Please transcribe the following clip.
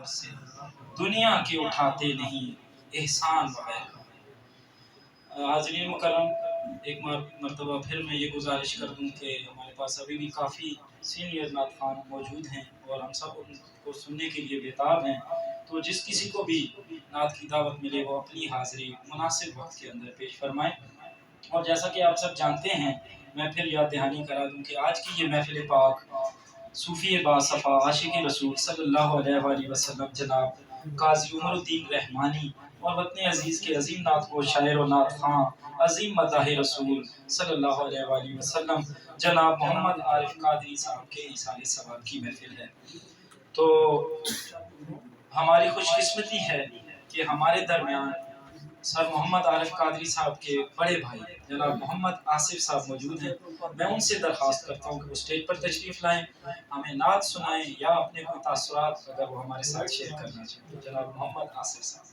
گھر سے، دنیا کے اٹھاتے نہیں احسان وغیرہ۔ حاضرین مکرم، ایک مرتبہ پھر میں یہ گزارش کر دوں کہ ہمارے پاس ابھی بھی کافی سینئر نعت خوان موجود ہیں اور ہم سب ان کو سننے کے لیے بیتاب ہیں، تو جس کسی کو بھی نعت کی دعوت ملے وہ اپنی حاضری مناسب وقت کے اندر پیش فرمائیں۔ اور جیسا کہ آپ سب جانتے ہیں، میں پھر یاد دہانی کرا دوں کہ آج کی یہ محفل پاک صوفی باصفا عاشق رسول صلی اللہ علیہ وآلہ وسلم جناب قاضی عمر الدین رحمانی اور وطن عزیز کے عظیم نعت کو شاعر و نعت خواں عظیم مداح رسول صلی اللہ علیہ وآلہ وسلم جناب محمد عارف قادری صاحب کے ایصال ثواب کی محفل ہے۔ تو ہماری خوش قسمتی ہے کہ ہمارے درمیان سر محمد عارف قادری صاحب کے بڑے بھائی جناب محمد آصف صاحب موجود ہیں۔ میں ان سے درخواست کرتا ہوں کہ وہ اسٹیج پر تشریف لائیں، ہمیں نعت سنائیں یا اپنے کوئی تاثرات اگر وہ ہمارے ساتھ شیئر کرنا چاہیں۔ جناب محمد آصف صاحب۔